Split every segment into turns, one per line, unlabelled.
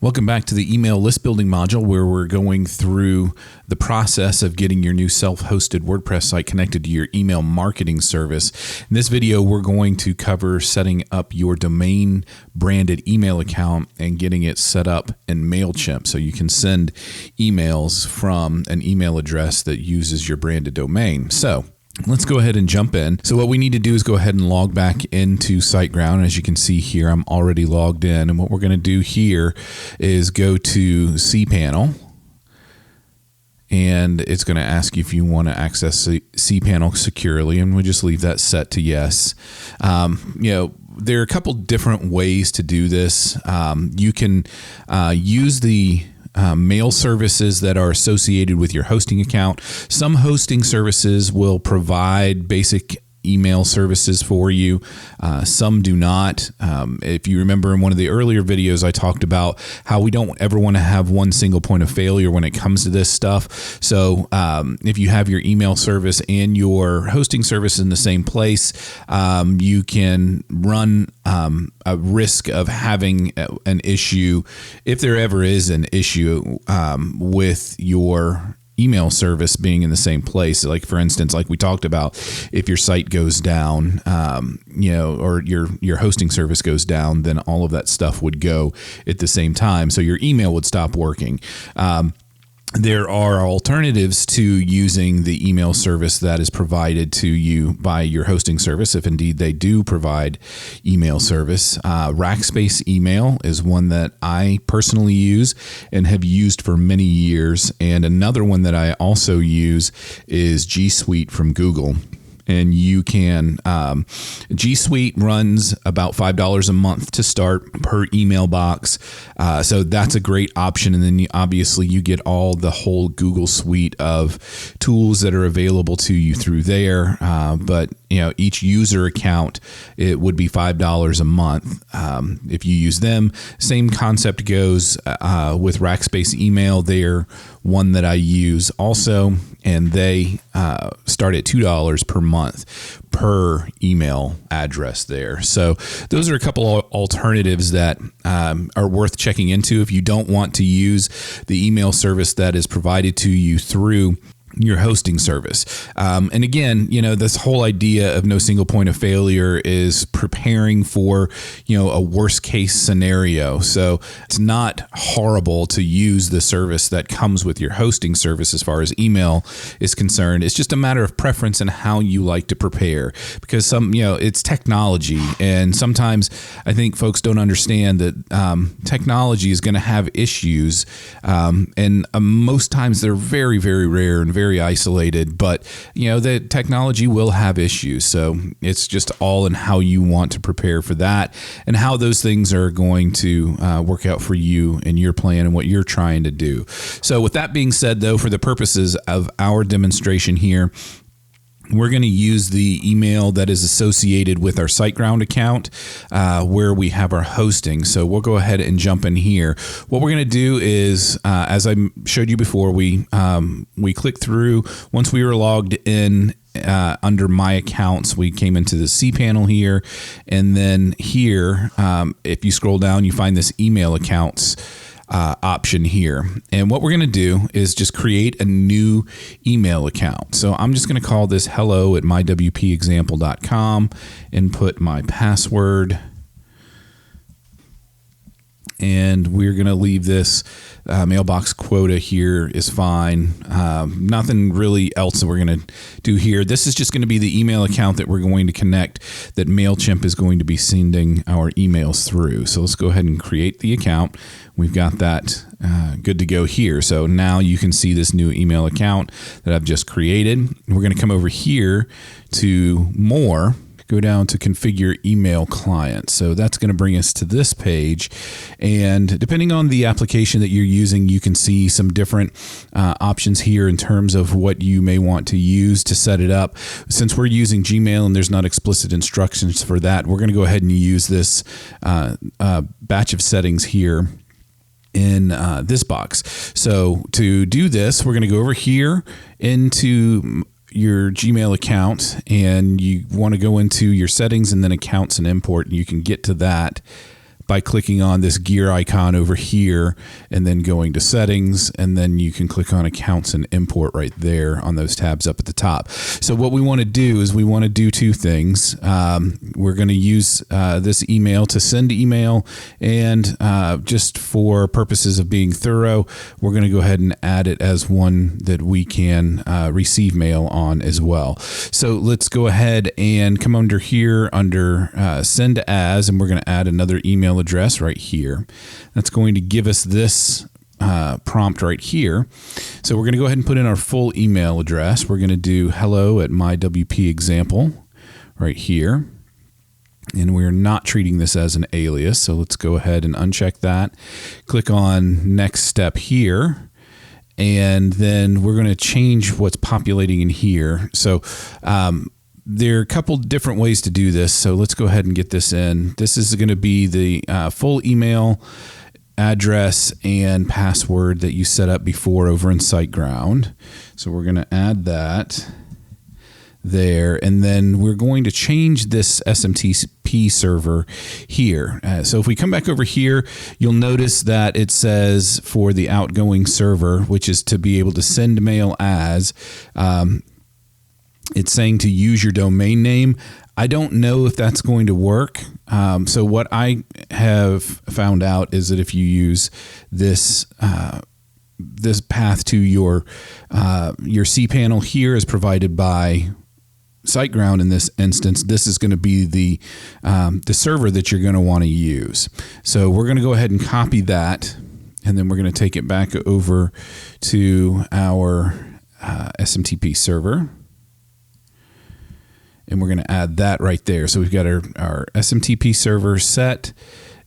Welcome back to the email list building module, where we're going through the process of getting your new self-hosted WordPress site connected to your email marketing service. In this video, we're going to cover setting up your domain branded email account and getting it set up in MailChimp so you can send emails from an email address that uses your branded domain. So let's go ahead and jump in. So what we need to do is go ahead and log back into SiteGround. As you can see here, I'm already logged in. And what we're going to do here is go to cPanel. And it's going to ask you if you want to access cPanel securely. And we'll just leave that set to yes. There are a couple different ways to do this. You can use the mail services that are associated with your hosting account. Some hosting services will provide basic email services for you. Some do not. If you remember in one of the earlier videos, I talked about how we don't ever want to have one single point of failure when it comes to this stuff. So if you have your email service and your hosting service in the same place, you can run a risk of having an issue, if there ever is an issue, with your email service being in the same place. Like for instance, like we talked about, if your site goes down, or your hosting service goes down, then all of that stuff would go at the same time. So your email would stop working. There are alternatives to using the email service that is provided to you by your hosting service, if indeed they do provide email service. Rackspace Email is one that I personally use and have used for many years. And another one that I also use is G Suite from Google. And you can, G Suite runs about $5 a month to start per email box. So that's a great option. And then obviously you get all the whole Google suite of tools that are available to you through there. But each user account, it would be $5 a month. If you use them, same concept goes with Rackspace Email. They're one that I use also, and they start at $2 per month per email address there. So those are a couple of alternatives that are worth checking into if you don't want to use the email service that is provided to you through your hosting service. And again, this whole idea of no single point of failure is preparing for, a worst case scenario. So it's not horrible to use the service that comes with your hosting service as far as email is concerned. It's just a matter of preference and how you like to prepare, because it's technology. And sometimes I think folks don't understand that technology is going to have issues. And most times they're very, very rare and very isolated, but the technology will have issues. So it's just all in how you want to prepare for that and how those things are going to work out for you and your plan and what you're trying to do. So with that being said, though, for the purposes of our demonstration here, we're going to use the email that is associated with our SiteGround account where we have our hosting. So we'll go ahead and jump in here. What we're going to do is, as I showed you before, we click through. Once we were logged in under My Accounts, we came into the cPanel here. And then here, if you scroll down, you find this email accounts option here. And what we're going to do is just create a new email account. So I'm just going to call this hello@mywpexample.com, input my password. And we're going to leave this mailbox quota here is fine. Nothing really else that we're going to do here. This is just going to be the email account that we're going to connect, that MailChimp is going to be sending our emails through. So let's go ahead and create the account. We've got that good to go here. So now you can see this new email account that I've just created. We're going to come over here to More. Go down to Configure Email Client. So that's going to bring us to this page. And depending on the application that you're using, you can see some different options here in terms of what you may want to use to set it up. Since we're using Gmail and there's not explicit instructions for that, we're going to go ahead and use this batch of settings here in this box. So to do this, we're going to go over here into your Gmail account, and you want to go into your settings and then accounts and import, and you can get to that by clicking on this gear icon over here and then going to settings, and then you can click on accounts and import right there on those tabs up at the top. So what we want to do is we want to do two things. We're going to use this email to send email, and just for purposes of being thorough, we're going to go ahead and add it as one that we can receive mail on as well. So let's go ahead and come under here under send as, and we're going to add another email address right here. That's going to give us this prompt right here. So we're going to go ahead and put in our full email address. We're going to do hello@mywpexample right here. And we're not treating this as an alias. So let's go ahead and uncheck that. Click on next step here. And then we're going to change what's populating in here. So there are a couple different ways to do this. So let's go ahead and get this in. This is going to be the full email address and password that you set up before over in SiteGround. So we're going to add that there, and then we're going to change this SMTP server here. So if we come back over here, you'll notice that it says for the outgoing server, which is to be able to send mail as, it's saying to use your domain name. I don't know if that's going to work. So what I have found out is that if you use this this path to your cPanel here is provided by SiteGround in this instance, this is going to be the server that you're going to want to use. So we're going to go ahead and copy that, and then we're going to take it back over to our SMTP server. And we're going to add that right there. So we've got our SMTP server set,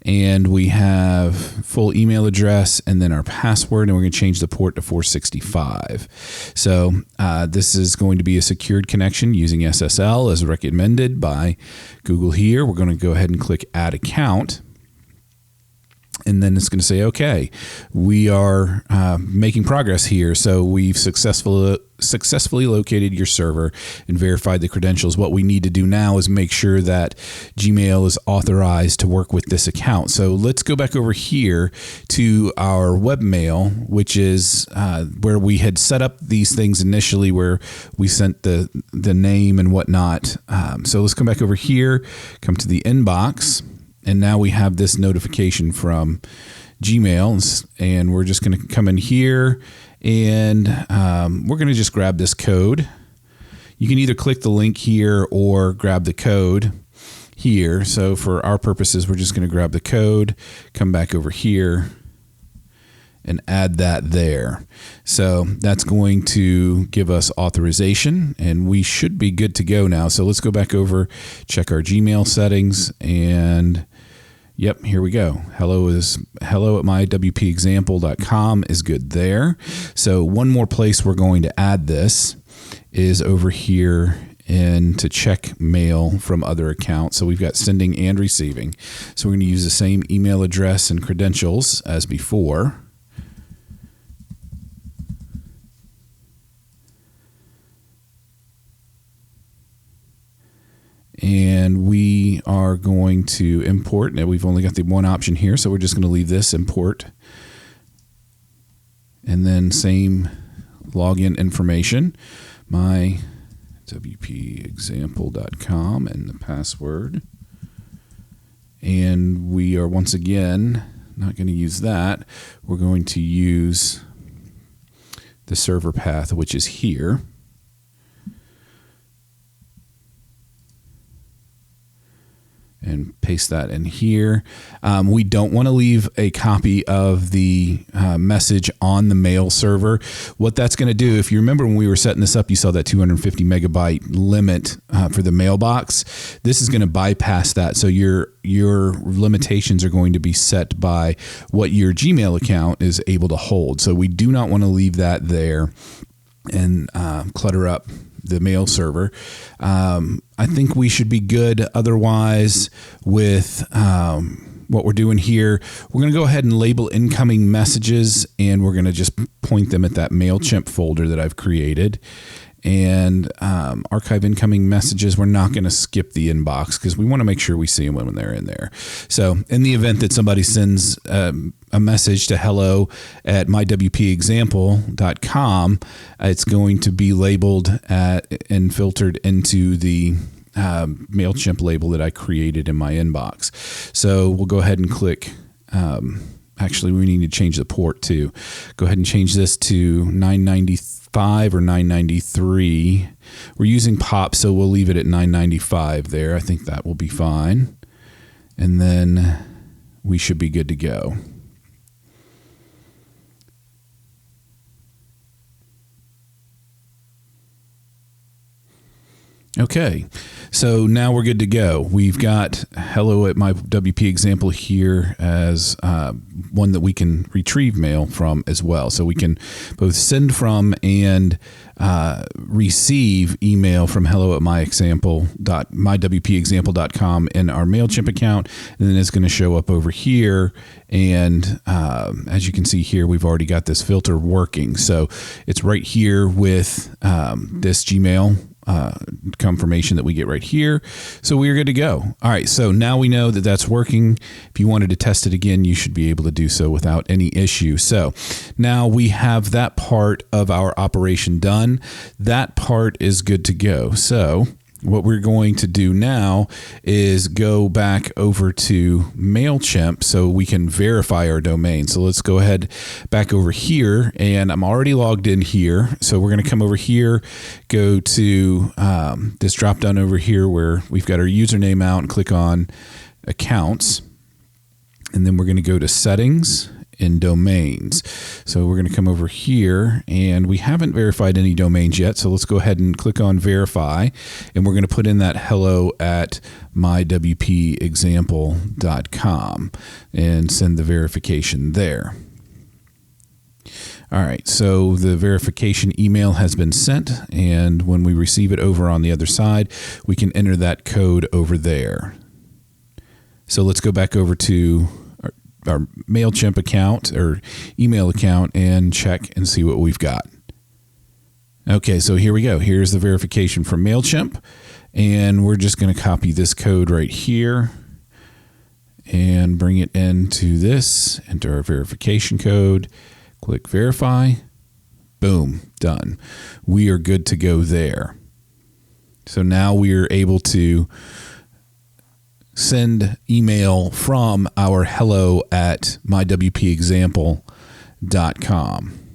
and we have full email address and then our password, and we're going to change the port to 465. So this is going to be a secured connection using SSL as recommended by Google here. We're going to go ahead and click Add Account. And then it's going to say, okay, we are making progress here. So we've successfully located your server and verified the credentials. What we need to do now is make sure that Gmail is authorized to work with this account. So let's go back over here to our webmail, which is where we had set up these things initially, where we sent the name and whatnot. So let's come back over here, come to the inbox. And now we have this notification from Gmail, and we're just going to come in here, and we're going to just grab this code. You can either click the link here or grab the code here. So for our purposes, we're just going to grab the code, come back over here, and add that there. So that's going to give us authorization, and we should be good to go now. So let's go back over, check our Gmail settings, and yep, here we go. hello@mywpexample.com is good there. So one more place we're going to add this is over here and to check mail from other accounts. So we've got sending and receiving. So we're going to use the same email address and credentials as before. And we are going to import. Now we've only got the one option here, so we're just going to leave this import. And then same login information, mywpexample.com and the password. And we are once again not going to use that. We're going to use the server path, which is here. And paste that in here. We don't want to leave a copy of the message on the mail server. What that's going to do, if you remember when we were setting this up, you saw that 250 megabyte limit for the mailbox. This is going to bypass that. So your limitations are going to be set by what your Gmail account is able to hold. So we do not want to leave that there and clutter up the mail server. I think we should be good otherwise with what we're doing here. We're going to go ahead and label incoming messages, and we're going to just point them at that MailChimp folder that I've created. and archive incoming messages. We're not going to skip the inbox because we want to make sure we see them when they're in there. So in the event that somebody sends a message to hello@mywpexample.com, it's going to be labeled and filtered into the MailChimp label that I created in my inbox. So we'll go ahead and click. Actually, we need to change the port too. Go ahead and change this to 995 or 993. We're using POP, so we'll leave it at 995 there. I think that will be fine. And then we should be good to go. Okay, so now we're good to go. We've got hello at my WP example here as one that we can retrieve mail from as well. So we can both send from and receive email from hello at mywpexample.com in our MailChimp account. And then it's going to show up over here. And as you can see here, we've already got this filter working. So it's right here with this Gmail confirmation that we get right here. So we're good to go. All right. So now we know that that's working. If you wanted to test it again, you should be able to do so without any issue. So now we have that part of our operation done. That part is good to go. So what we're going to do now is go back over to MailChimp so we can verify our domain. So let's go ahead back over here, and I'm already logged in here. So we're going to come over here, go to this drop down over here where we've got our username out and click on accounts. And then we're going to go to settings in domains. So we're going to come over here, and we haven't verified any domains yet. So let's go ahead and click on verify, and we're going to put in that hello at mywpexample.com and send the verification there. All right, so the verification email has been sent, and when we receive it over on the other side, we can enter that code over there. So let's go back over to our MailChimp account or email account and check and see what we've got. Okay, so here we go. Here's the verification from MailChimp, and we're just going to copy this code right here and bring it into this, enter our verification code, click verify, boom, done. We are good to go there. So now we are able to send email from our hello at mywpexample.com.